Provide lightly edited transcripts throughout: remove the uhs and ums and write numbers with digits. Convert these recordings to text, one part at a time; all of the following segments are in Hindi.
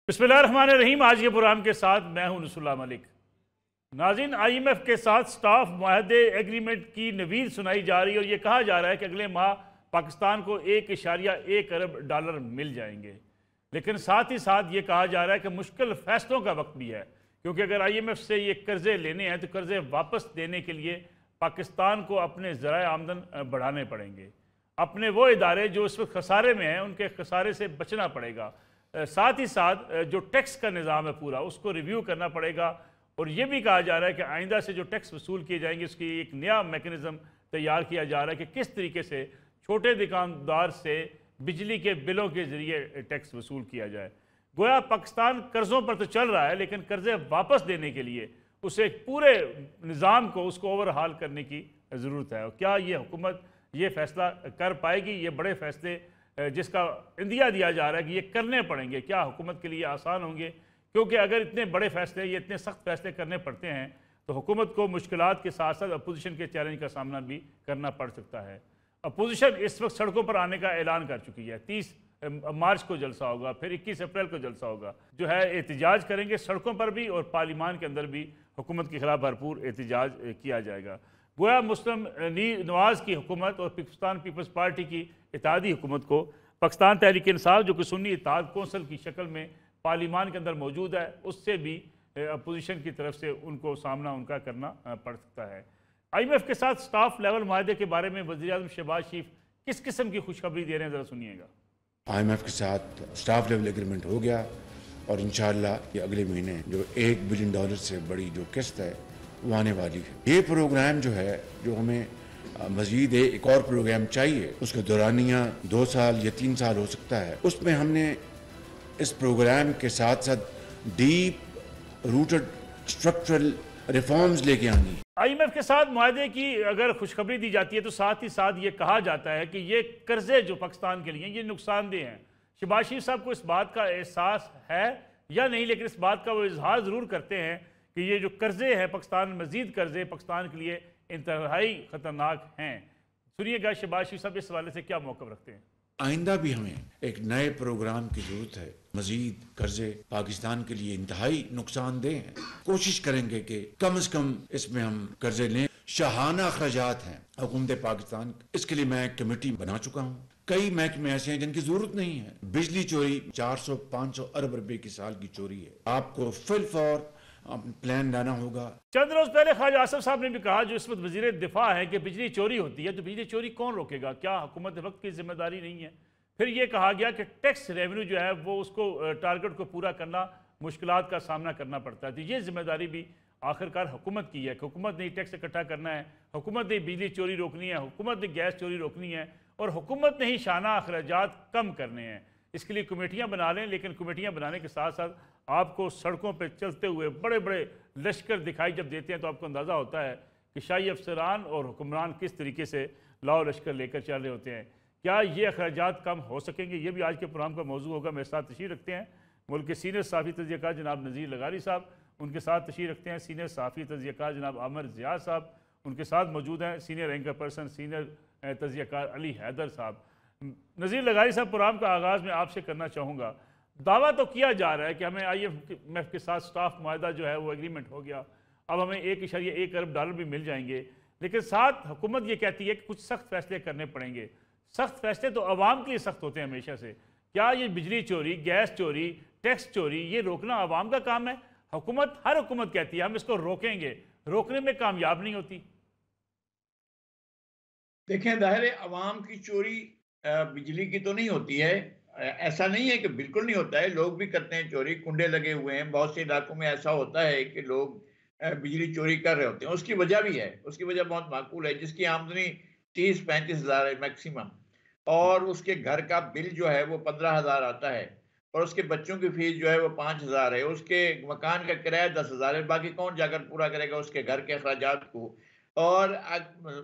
बिस्मिल्लाहिर्रहमानिर्रहीम। आज के प्रोग्राम के साथ मैं हूं नसरुल्लाह मलिक। नाज़रीन, IMF के साथ स्टाफ मुआहदे एग्रीमेंट की नवीद सुनाई जा रही है और ये कहा जा रहा है कि अगले माह पाकिस्तान को $1.1 अरब मिल जाएंगे। लेकिन साथ ही साथ ये कहा जा रहा है कि मुश्किल फैसलों का वक्त भी है, क्योंकि अगर IMF से ये कर्जे लेने हैं तो कर्जे वापस देने के लिए पाकिस्तान को अपने ज़राए आमदन बढ़ाने पड़ेंगे। अपने वो इदारे जो इस वक्त खसारे में हैं उनके खसारे से बचना पड़ेगा। साथ ही साथ जो टैक्स का निज़ाम है पूरा उसको रिव्यू करना पड़ेगा। और ये भी कहा जा रहा है कि आइंदा से जो टैक्स वसूल किए जाएंगे उसकी एक नया मैकेनिज़्म तैयार किया जा रहा है कि किस तरीके से छोटे दुकानदार से बिजली के बिलों के ज़रिए टैक्स वसूल किया जाए। गोया पाकिस्तान कर्ज़ों पर तो चल रहा है, लेकिन कर्ज़े वापस देने के लिए उसे एक पूरे निज़ाम को उसको ओवरहाल करने की ज़रूरत है। और क्या ये हुकूमत ये फ़ैसला कर पाएगी? ये बड़े फ़ैसले जिसका इंदिया दिया जा रहा है कि ये करने पड़ेंगे, क्या हुकूमत के लिए आसान होंगे? क्योंकि अगर इतने बड़े फ़ैसले, ये इतने सख्त फ़ैसले करने पड़ते हैं तो हुकूमत को मुश्किलात के साथ साथ अपोजिशन के चैलेंज का सामना भी करना पड़ सकता है। अपोजिशन इस वक्त सड़कों पर आने का ऐलान कर चुकी है। 30 मार्च को जलसा होगा, फिर 21 अप्रैल को जलसा होगा, जो है एहतजाज करेंगे सड़कों पर भी और पार्लिमान के अंदर भी हुकूमत के खिलाफ भरपूर एहतजाज किया जाएगा। गोया मुस्लिम नवाज़ की हुकूमत और पाकिस्तान पीपल्स पार्टी की इत्तेहादी हुकूमत को पाकिस्तान तहरीक इंसाफ, जो कि सुन्नी इत्तेहाद कौंसल की शक्ल में पार्लिमान के अंदर मौजूद है, उससे भी अपोजिशन की तरफ से उनको सामना उनका करना पड़ सकता है। IMF के साथ स्टाफ लेवल मुआहदे के बारे में वज़ीर-ए-आज़म शहबाज शरीफ किस किस्म की खुशखबरी दे रहे हैं, ज़रा सुनिएगा। IMF के साथ स्टाफ लेवल एग्रीमेंट हो गया और इंशाअल्लाह ये अगले महीने जो $1 बिलियन से बड़ी जो किस्त है वो आने वाली है। ये प्रोग्राम जो है, जो हमें मजीद एक और प्रोग्राम चाहिए, उसका दौरानिया 2 साल या 3 साल हो सकता है। उसमें हमने इस प्रोग्राम के साथ साथ डीप रूटेड स्ट्रक्चरल रिफॉर्म्स लेके आनी है। IMF के साथ मुआहदे की अगर खुशखबरी दी जाती है तो साथ ही साथ ये कहा जाता है कि ये कर्जे जो पाकिस्तान के लिए ये नुकसानदेह हैं। शहबाज शरीफ साहब को इस बात का एहसास है या नहीं, लेकिन इस बात का वो इजहार ज़रूर करते हैं कि ये जो कर्जे हैं पाकिस्तान, मजीद कर्जे पाकिस्तान के लिए इंतहाई ख़तरनाक हैं। सुनिएगा शहबाज शरीफ साहब इस हवाले से क्या मौक़िफ़ रखते हैं। आइंदा भी हमें एक नए प्रोग्राम की जरूरत है। मजीद कर्जे पाकिस्तान के लिए इंतहाई नुकसानदेह हैं। कोशिश करेंगे कि कम से कम इसमें हम कर्जे लें। शाहाना अखराजात हैं हुकूमत पाकिस्तान, इसके लिए मैं कमेटी बना चुका हूँ। कई महकमे ऐसे हैं जिनकी जरूरत नहीं है। बिजली चोरी 400-500 अरब रुपए की साल की चोरी है। आपको फिल फॉर प्लान लाना होगा। चंद रोज पहले ख्वाजा आसिफ साहब ने भी कहा, जो इस वक्त वजीर दिफा है, कि बिजली चोरी होती है तो बिजली चोरी कौन रोकेगा? क्या हुकूमत वक्त की जिम्मेदारी नहीं है? फिर ये कहा गया कि टैक्स रेवेन्यू जो है वो उसको टारगेट को पूरा करना मुश्किलात का सामना करना पड़ता है। तो ये जिम्मेदारी भी आखिरकार हुकूमत की है कि हुकूमत ने टैक्स इकट्ठा करना है, हुकूमत ने बिजली चोरी रोकनी है, हुकूमत ने गैस चोरी रोकनी है और हुकूमत ने ही शाना अखराजात कम करने हैं। इसके लिए कमेटियाँ बना लें, लेकिन कमेटियाँ बनाने के साथ साथ आपको सड़कों पर चलते हुए बड़े बड़े लश्कर दिखाई जब देते हैं तो आपको अंदाज़ा होता है कि शाही अफसरान और हुक्मरान किस तरीके से लाओ लश्कर लेकर चल रहे होते हैं। क्या ये अखराजात कम हो सकेंगे? ये भी आज के प्रोग्राम का मौजू होगा। मेरे साथ तशरीफ़ रखते हैं मुल्क के सीनियर सहाफ़ी तज़कियाकार जनाब नज़ीर लगारी साहब, उनके साथ तशरीफ़ रखते हैं सीनियर सहाफ़ी तज़कियाकार जनाब आमिर ज़िया साहब, उनके साथ मौजूद हैं सीनियर एंकर पर्सन सीनियर तज़कियाकार अली हैदर साहब। नज़ीर लगारी साहब, प्रोग्राम का आगाज़ में आपसे करना चाहूँगा। दावा तो किया जा रहा है कि हमें IMF के साथ स्टाफ मुआहदा जो है वो एग्रीमेंट हो गया, अब हमें $1.1 अरब भी मिल जाएंगे, लेकिन साथ हुकूमत ये कहती है कि कुछ सख्त फैसले करने पड़ेंगे। सख्त फैसले तो अवाम के लिए सख्त होते हैं हमेशा से। क्या ये बिजली चोरी, गैस चोरी, टैक्स चोरी, ये रोकना अवाम का काम है? हुकूमत, हर हुकूमत कहती है हम इसको रोकेंगे, रोकने में कामयाब नहीं होती। देखें, जाहिर है अवाम की चोरी बिजली की तो नहीं होती है। ऐसा नहीं है कि बिल्कुल नहीं होता है, लोग भी करते हैं चोरी, कुंडे लगे हुए हैं। बहुत से इलाकों में ऐसा होता है कि लोग बिजली चोरी कर रहे होते हैं। उसकी वजह भी है, उसकी वजह बहुत माकूल है। जिसकी आमदनी 30-35 हज़ार है मैक्सिमम, और उसके घर का बिल जो है वो 15,000 आता है, और उसके बच्चों की फीस जो है वो 5,000 है, उसके मकान का किराया 10,000 है। बाकी कौन जाकर पूरा करेगा उसके घर के अखराजात को? और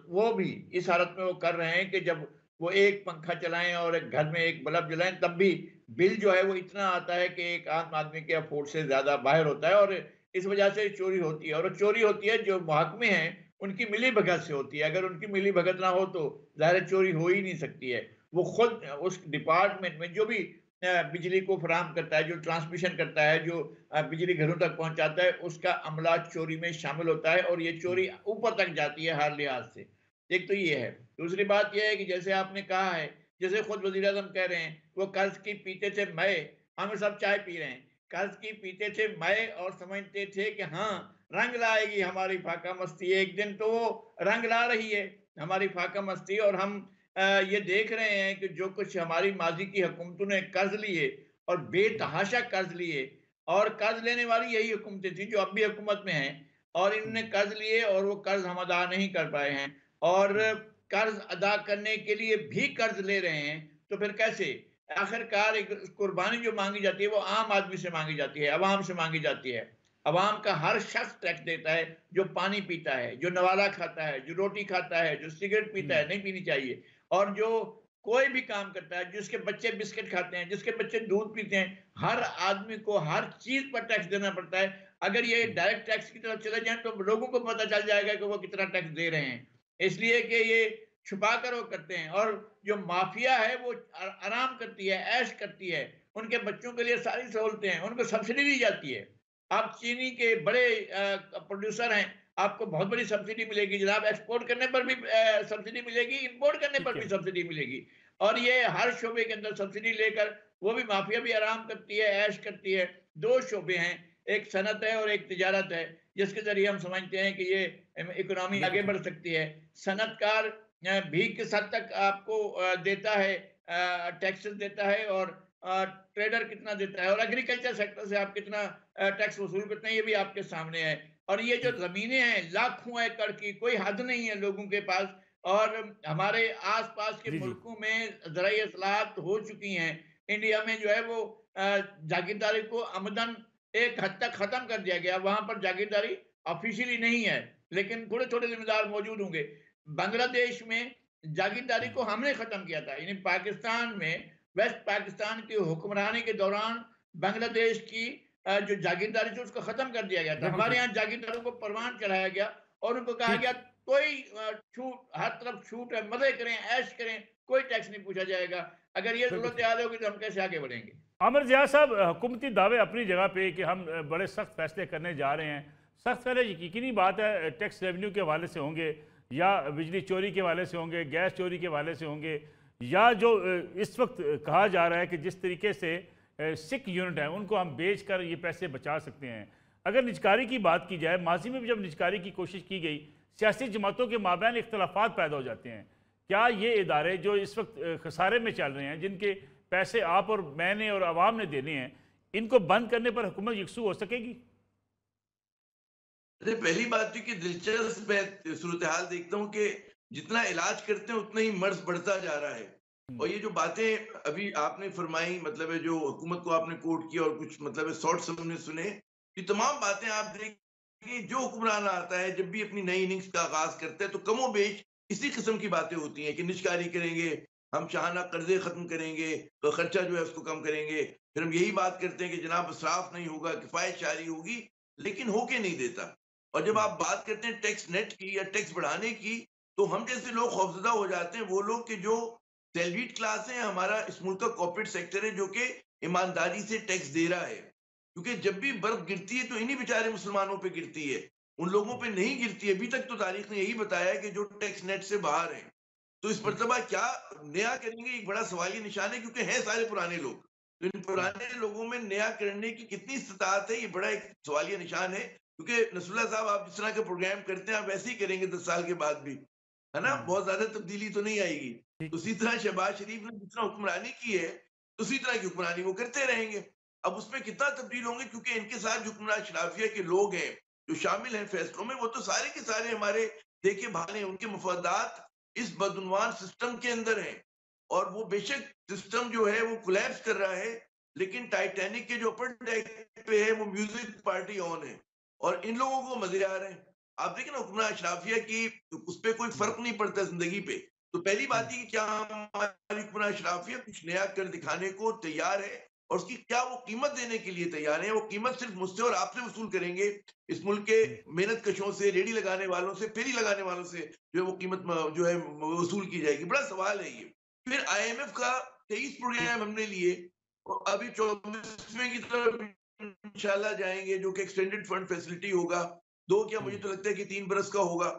वो भी इस हालत में वो कर रहे हैं कि जब वो एक पंखा चलाएं और एक घर में एक बल्ब जलाएं, तब भी बिल जो है वो इतना आता है कि एक आम आदमी के अफोर्ड से ज्यादा बाहर होता है। और इस वजह से चोरी होती है, और चोरी होती है जो महकमे हैं उनकी मिली भगत से होती है। अगर उनकी मिली भगत ना हो तो ज़ाहिर चोरी हो ही नहीं सकती है। वो खुद उस डिपार्टमेंट में जो भी बिजली को फराहम करता है, जो ट्रांसमिशन करता है, जो बिजली घरों तक पहुंचाता है, उसका अमला चोरी में शामिल होता है और ये चोरी ऊपर तक जाती है हर लिहाज से। एक तो ये है। दूसरी बात ये है कि जैसे आपने कहा है, जैसे खुद वज़ीर आज़म कह रहे हैं, वो कर्ज की पीते थे मय, हम सब चाय पी रहे हैं। कर्ज की पीते थे मय और समझते थे कि हाँ, रंग लाएगी हमारी फाका मस्ती। एक दिन तो वो रंग ला रही है हमारी फाका मस्ती, और हम ये देख रहे हैं कि जो कुछ हमारी माजी की हुकूमतों ने कर्ज लिए और बेतहाशा कर्ज लिए, और कर्ज लेने वाली यही हुकूमतें थी जो अब भी हुकूमत में हैं, और इन्होंने कर्ज लिए और वो कर्ज हम अदा नहीं कर पाए हैं, और कर्ज अदा करने के लिए भी कर्ज ले रहे हैं, तो फिर कैसे? आखिरकार एक कुर्बानी जो मांगी जाती है वो आम आदमी से मांगी जाती है, अवाम से मांगी जाती है। अवाम का हर शख्स टैक्स देता है, जो पानी पीता है, जो नवाला खाता है, जो रोटी खाता है, जो सिगरेट पीता है, नहीं पीनी चाहिए, और जो कोई भी काम करता है, जिसके बच्चे बिस्किट खाते हैं, जिसके बच्चे दूध पीते हैं, हर आदमी को हर चीज पर टैक्स देना पड़ता है। अगर ये डायरेक्ट टैक्स की तरफ चले जाएं तो लोगों को पता चल जाएगा कि वो कितना टैक्स दे रहे हैं, इसलिए कि ये छुपा कर वो करते हैं। और जो माफिया है वो आराम करती है, ऐश करती है, उनके बच्चों के लिए सारी सहूलतें हैं, उनको सब्सिडी दी जाती है। आप चीनी के बड़े प्रोड्यूसर हैं, आपको बहुत बड़ी सब्सिडी मिलेगी जनाब, एक्सपोर्ट करने पर भी सब्सिडी मिलेगी, इंपोर्ट करने पर ठीक भी है। सब्सिडी मिलेगी, और ये हर शोबे के अंदर सब्सिडी लेकर वो भी माफिया भी आराम करती है, ऐश करती है। दो शोबे हैं, एक सनत है और एक तिजारत है, जिसके जरिए हम समझते हैं कि ये इकोनॉमी आगे बिल्कुल। बढ़ सकती है। सनतकार भी किस हद तक आपको देता है, टैक्सेस देता है, और ट्रेडर कितना देता है, और एग्रीकल्चर सेक्टर से आप कितना टैक्स वसूल करते हैं, ये भी आपके सामने है। और ये जो जमीनें हैं लाखों एकड़ की, कोई हद नहीं है लोगों के पास, और हमारे आसपास के जी जी। मुल्कों में ज़राई इस्लाहत हो चुकी हैं। इंडिया में जो है वो जागीरदारी को आमदन एक हद तक खत्म कर दिया गया, वहां पर जागीरदारी ऑफिशियली नहीं है, लेकिन थोड़े थोड़े जिम्मेदार मौजूद होंगे। बांग्लादेश में जागीरदारी को हमने खत्म किया था, यानी पाकिस्तान में वेस्ट पाकिस्तान की हुक्मरानी के दौरान बांग्लादेश की जो जागीरदारी थी उसको खत्म कर दिया गया था। हमारे यहाँ जागीरदारों को परवान चढ़ाया गया और उनको कहा ठीक। गया कोई छूट, हर तरफ छूट है, मजे करें, ऐश करें, कोई टैक्स नहीं पूछा जाएगा। अगर ये बिल्कुल सूरत ठीक। हाल होगी तो हम कैसे आगे बढ़ेंगे? आमिर जिया साहब, हुकूमती दावे अपनी जगह पे कि हम बड़े सख्त फैसले करने जा रहे हैं। सख्त फैसले यकीनी बात है टैक्स रेवेन्यू के हवाले से होंगे, या बिजली चोरी के हवाले से होंगे, गैस चोरी के हवाले से होंगे, या जो इस वक्त कहा जा रहा है कि जिस तरीके से सिख यूनिट है उनको हम बेच कर ये पैसे बचा सकते हैं। अगर निजकारी की बात की जाए, माजी में भी जब निजकारी की कोशिश की गई, सियासी जमातों के माबैन इख्तलाफात पैदा हो जाते हैं। क्या ये इदारे जो इस वक्त खसारे में चल रहे हैं, जिनके पैसे आप और मैंने और आवाम ने देने हैं, इनको बंद करने पर हुकूमत यकसू हो सकेगी? अरे पहली बात थी कि दिलचस्प मैं सूरत हाल देखता हूँ कि जितना इलाज करते हैं उतना ही मर्ज बढ़ता जा रहा है। और ये जो बातें अभी आपने फरमाई, मतलब है जो हुकूमत को आपने कोट किया और कुछ मतलब है शॉर्ट हमने सुने, ये तमाम बातें आप देखिए जो हुक्मरान आता है जब भी अपनी नई इनिंग्स का आगाज करते हैं तो कमो बेश इसी किस्म की बातें होती हैं कि निजकारी करेंगे, हम शाहाना कर्जे खत्म करेंगे, तो खर्चा जो है उसको कम करेंगे, फिर हम यही बात करते हैं कि जनाब इसराफ नहीं होगा, किफायत शारी होगी, लेकिन होके नहीं देता। और जब आप बात करते हैं टैक्स नेट की या टैक्स बढ़ाने की, तो हम जैसे लोग खौफजदा हो जाते हैं, वो लोग कि जो सैलरीड क्लास है, हमारा इस मुल्क का कॉर्पोरेट सेक्टर है जो कि ईमानदारी से टैक्स दे रहा है, क्योंकि जब भी बर्फ गिरती है तो इन्हीं बेचारे मुसलमानों पे गिरती है, उन लोगों पे नहीं गिरती है। अभी तक तो तारीख ने यही बताया है कि जो टैक्स नेट से बाहर है। तो इस मरतबा क्या नया करेंगे, एक बड़ा सवालिया निशान है, क्योंकि हैं सारे पुराने लोग, तो इन पुराने लोगों में नया करने की कितनी इस्तात है, ये बड़ा एक सवालिया निशान है। क्योंकि नसरुल्लाह साहब, आप जिस तरह के प्रोग्राम करते हैं आप वैसे ही करेंगे 10 साल के बाद भी, है ना, बहुत ज्यादा तब्दीली तो नहीं आएगी। तो उसी तरह शहबाज शरीफ ने जितना हुक्मरानी की है उसी तरह की हुक्मरानी वो करते रहेंगे। अब उसमें कितना तब्दील होंगे, क्योंकि इनके साथ जो हुक्मरान शराफिया के लोग हैं जो शामिल हैं फैसलों में, वो तो सारे के सारे हमारे देखे भाले, उनके मफादात इस बदउनवान सिस्टम के अंदर हैं। और वो बेशक सिस्टम जो है वो कोलैप्स कर रहा है, लेकिन टाइटैनिक के जो अपर डेक पे है वो म्यूजिक पार्टी ऑन है और इन लोगों को मजे आ रहे हैं। आप देखें ना हुक्मरान अशराफिया की, उस पर कोई फर्क नहीं पड़ता जिंदगी पे। तो पहली बात है कि क्या हमारी हुक्मरान अशराफिया कुछ नया कर दिखाने को तैयार है, और उसकी क्या वो कीमत देने के लिए तैयार है? वो कीमत सिर्फ मुझसे और आपसे वसूल करेंगे, इस मुल्क के मेहनत कशों से, रेडी लगाने वालों से, फेरी लगाने वालों से जो है वो कीमत जो है वसूल की जाएगी? बड़ा सवाल है ये। फिर IMF का 23 प्रोग्राम हमने लिए, और अभी 24वें की तरफ इंशाल्लाह जाएंगे, जो कि एक्सटेंडेड फंड फैसिलिटी होगा। 2 क्या मुझे तो लगता है कि 3 बरस का होगा।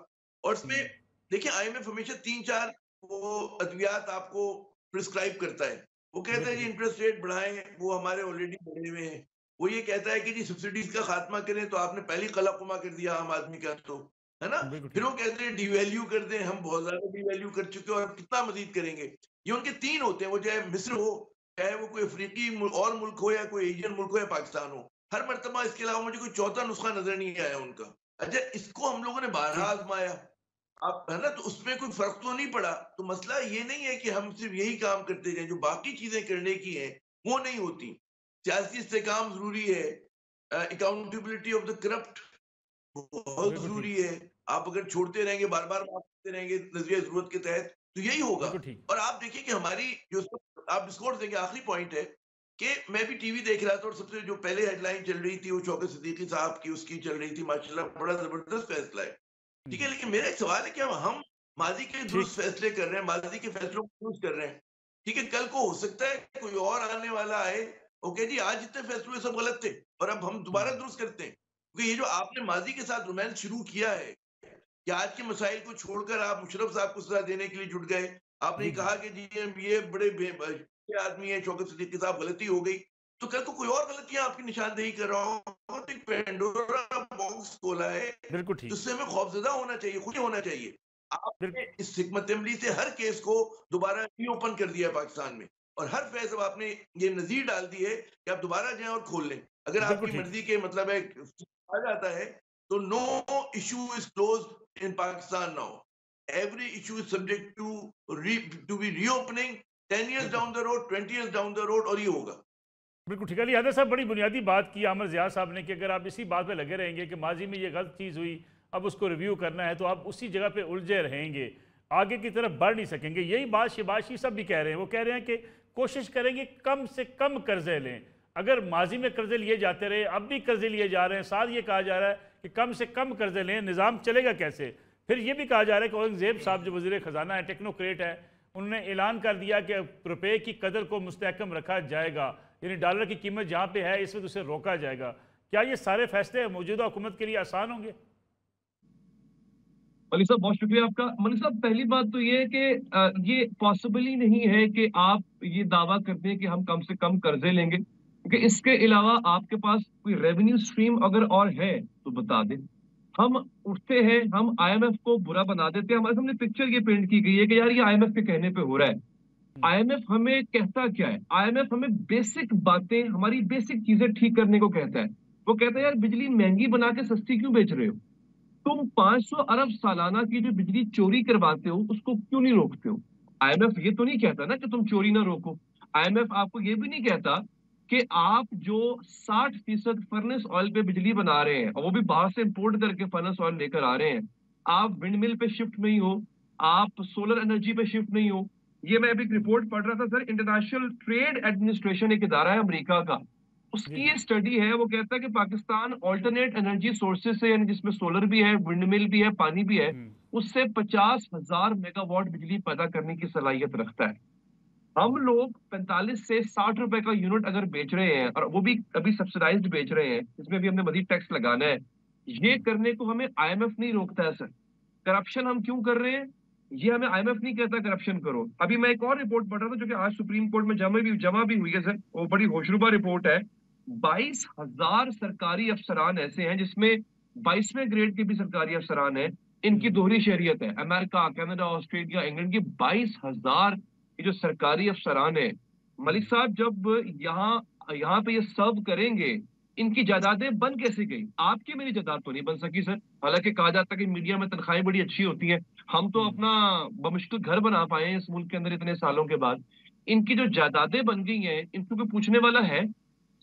और इसमें देखिए IMF हमेशा 3-4 वो अद्वियात आपको प्रिस्क्राइब करता है। वो कहता है जी इंटरेस्ट रेट बढ़ाएं, वो हमारे ऑलरेडी बढ़े हुए हैं। वो ये कहता है कि जी सब्सिडीज का खात्मा करें, तो आपने पहले कलाकुमा कर दिया आम आदमी का, तो है ना। बिल्कुल फिर ठीक। वो कहते हैं डिवैल्यू कर दें, हम बहुत ज्यादा डिवैल्यू कर चुके हैं और कितना मजीद करेंगे। ये उनके 3 होते हैं, वो चाहे मिस्र हो, चाहे वो कोई अफ्रीकी और मुल्क हो, या कोई एशियन मुल्क हो, या पाकिस्तान हो। हर मर्तबा इसके अलावा मुझे कोई चौथा नुस्खा नजर नहीं आया उनका। अच्छा, इसको हम लोगों ने बारहा आजमाया, अब है ना, तो उसमें कोई फर्क तो नहीं पड़ा। तो मसला ये नहीं है कि हम सिर्फ यही काम करते जाएं, जो बाकी चीजें करने की हैं वो नहीं होती। सियासी इस्तेकाम जरूरी है, अकाउंटेबिलिटी ऑफ द करप्ट बहुत बिल्कुल जरूरी ठीक। है। आप अगर छोड़ते रहेंगे, बार बार माफ करते रहेंगे नजरिया जरूरत के तहत, तो यही होगा। बिल्कुल ठीक। और आप देखिए कि हमारी जो, आप डिस्कोर्स देंगे, आखिरी पॉइंट है कि मैं भी टीवी देख रहा था और सबसे जो पहले हेडलाइन चल रही थी वो शौकत सिद्दीकी साहब की, उसकी चल रही थी, माशाल्लाह बड़ा जबरदस्त फैसला है, ठीक है। लेकिन मेरा एक सवाल है कि हम माजी के ठीक। दुरुस्त फैसले कर रहे हैं, माजी के फैसलों को यूज कर रहे हैं, ठीक है। कल को हो सकता है कोई और आने वाला आए, ओके जी, आज जितने फैसले सब गलत थे और अब हम दोबारा दुरुस्त करते हैं। क्योंकि ये जो आपने माजी के साथ रोमांस शुरू किया है, कि आज के मसाइल को छोड़कर आप मुशर्रफ साहब को सजा देने के लिए जुट गए। आपने जी जी। कहा कि जी ये बड़े ये आदमी है शौकत सिद्दीकी साहब, गलती हो गई। तो कल को कोई और गलतियां आपकी निशानदेही कर रहा हो, तो एक पेंडोरा बॉक्स खोला है, बिल्कुल ठीक। जिससे हमें खौफजदा होना चाहिए, खुश होना चाहिए। आपने बिल्कुल। इस हिकमत अमली से हर केस को दोबारा रीओपन कर दिया है पाकिस्तान में, और हर फैसला आपने ये नजीर डाल दी है कि आप दोबारा जाएं और खोल लें। अगर बिल्कुल आपकी ठीक। मर्जी के मतलब है आ जाता है, तो no issue is closed in Pakistan now. Every issue is subject to be reopening 10 years बिल्कुल down the road, 20 years down the road, और ये होगा। बिल्कुल ठीक है। अली हैदर साहब, बड़ी बुनियादी बात की आमर ज़िया साहब ने कि अगर आप इसी बात पे लगे रहेंगे कि माजी में ये गलत चीज़ हुई, अब उसको रिव्यू करना है, तो आप उसी जगह पे उलझे रहेंगे, आगे की तरफ बढ़ नहीं सकेंगे। यही बात शिबाशी सब भी कह रहे हैं। वो कह रहे हैं कि कोशिश करेंगे कम से कम कर्जे लें। अगर माजी में कर्जे लिए जाते रहे, अब भी कर्जे लिए जा रहे हैं, साथ ये कहा जा रहा है कि कम से कम कर्जे लें, निज़ाम चलेगा कैसे। फिर ये भी कहा जा रहा है कि औरंगजेब साहब जो वज़ीर ख़जाना है, टेक्नोक्रेट है, उन्होंने ऐलान कर दिया कि रुपये की कदर को मुस्तहकम रखा जाएगा, यानी डॉलर की कीमत जहाँ पे है इस वक्त उसे रोका जाएगा। क्या ये सारे फैसले मौजूदा हुकूमत के लिए आसान होंगे? मलिक साहब बहुत शुक्रिया आपका। मलिक साहब पहली बात तो ये है कि ये पॉसिबल ही नहीं है कि आप ये दावा करते हैं कि हम कम से कम कर्जे लेंगे, क्योंकि इसके अलावा आपके पास कोई रेवेन्यू स्ट्रीम अगर और है तो बता दें। हम उठते हैं, हम IMF को बुरा बना देते हैं, हमारे सामने पिक्चर ये पेंट की गई है कि यार ये IMF के कहने पे हो रहा है। IMF हमें कहता क्या है? IMF हमें बेसिक बातें, हमारी बेसिक चीजें ठीक करने को कहता है। वो कहता है यार बिजली महंगी बना के सस्ती क्यों बेच रहे हो? तुम 500 अरब सालाना की जो बिजली चोरी करवाते हो उसको क्यों नहीं रोकते हो? IMF ये तो नहीं कहता ना कि तुम चोरी ना रोको। IMF आपको ये भी नहीं कहता कि आप जो 60% फर्नेस ऑयल पे बिजली बना रहे हैं, और वो भी बाहर से इंपोर्ट करके फर्नेस ऑयल लेकर आ रहे हैं, आप विंड मिल पे शिफ्ट नहीं हो, आप सोलर एनर्जी पे शिफ्ट नहीं हो। ये मैं अभी एक रिपोर्ट पढ़ रहा था सर, इंटरनेशनल ट्रेड एडमिनिस्ट्रेशन एक इदारा है अमेरिका का, जी उसकी जी। ये स्टडी है। वो कहता है कि पाकिस्तान ऑल्टरनेट एनर्जी सोर्सेज से, यानी जिसमें सोलर भी है, विंड मिल भी है, पानी भी है, उससे 50,000 मेगावाट बिजली पैदा करने की सलाहियत रखता है। हम लोग 45 से 60 रुपए का यूनिट अगर बेच रहे हैं, और वो भी अभी सब्सिडाइज्ड बेच रहे हैं, इसमें भी हमने मजीद टैक्स लगाना है, ये करने को हमें IMF नहीं रोकता है सर। करप्शन हम क्यों कर रहे हैं, ये हमें IMF नहीं कहता करप्शन करो। अभी मैं एक और रिपोर्ट पढ़ रहा था जो कि आज सुप्रीम कोर्ट में जमा भी हुई है सर, वो बड़ी होशरुबा रिपोर्ट है। 22,000 सरकारी अफसरान ऐसे हैं जिसमें 22वें ग्रेड के भी सरकारी अफसरान हैं, इनकी दोहरी शहरियत है, अमेरिका, कनाडा, ऑस्ट्रेलिया, इंग्लैंड की 22,000 ये जो सरकारी अफसरान है। मलिक साहब जब यहाँ यहाँ पे ये सर्व करेंगे, इनकी जायदादें बन कैसे गई? आपकी मेरी जायदाद तो नहीं बन सकी सर। हालांकि कहा जाता है कि मीडिया में तनख्वाहें बड़ी अच्छी होती हैं, हम तो अपना बमुश्किल घर बना पाए हैं इस मुल्क के अंदर इतने सालों के बाद। इनकी जो जायदादें बन गई हैं, इनको कोई पूछने वाला है?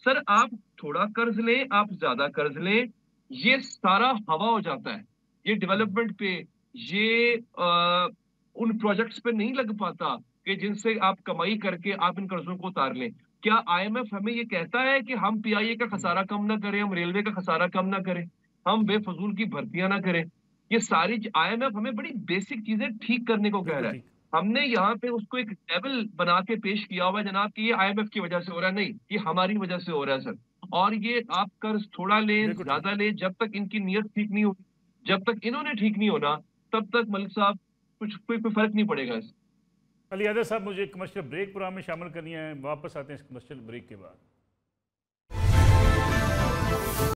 सर आप थोड़ा कर्ज लें, आप ज्यादा कर्ज लें, ये सारा हवा हो जाता है। ये डेवलपमेंट पे, ये उन प्रोजेक्ट्स पे नहीं लग पाता कि जिनसे आप कमाई करके आप इन कर्जों को उतार लें। क्या IMF हमें ये कहता है कि हम PIA का खसारा कम ना करें, हम रेलवे का खसारा कम ना करें, हम बेफजूल की भर्तियां ना करें? ये सारी IMF हमें बड़ी बेसिक चीजें ठीक करने को कह बिल्कुल रहा है। ठीक। हमने यहाँ पे उसको एक लेवल बना के पेश किया हुआ है जनाब कि ये IMF की वजह से हो रहा है, नहीं, ये हमारी वजह से हो रहा है सर। और ये आप कर्ज थोड़ा लें, बिल्कुल ठीक। ज्यादा लें, जब तक इनकी नीयत ठीक नहीं होगी, जब तक इन्होंने ठीक नहीं होना, तब तक मलिक साहब कोई फर्क नहीं पड़ेगा इससे। अली हैदर साहब, मुझे कमर्शियल ब्रेक प्रोग्राम में शामिल करनी है, वापस आते हैं इस कमर्शियल ब्रेक के बाद।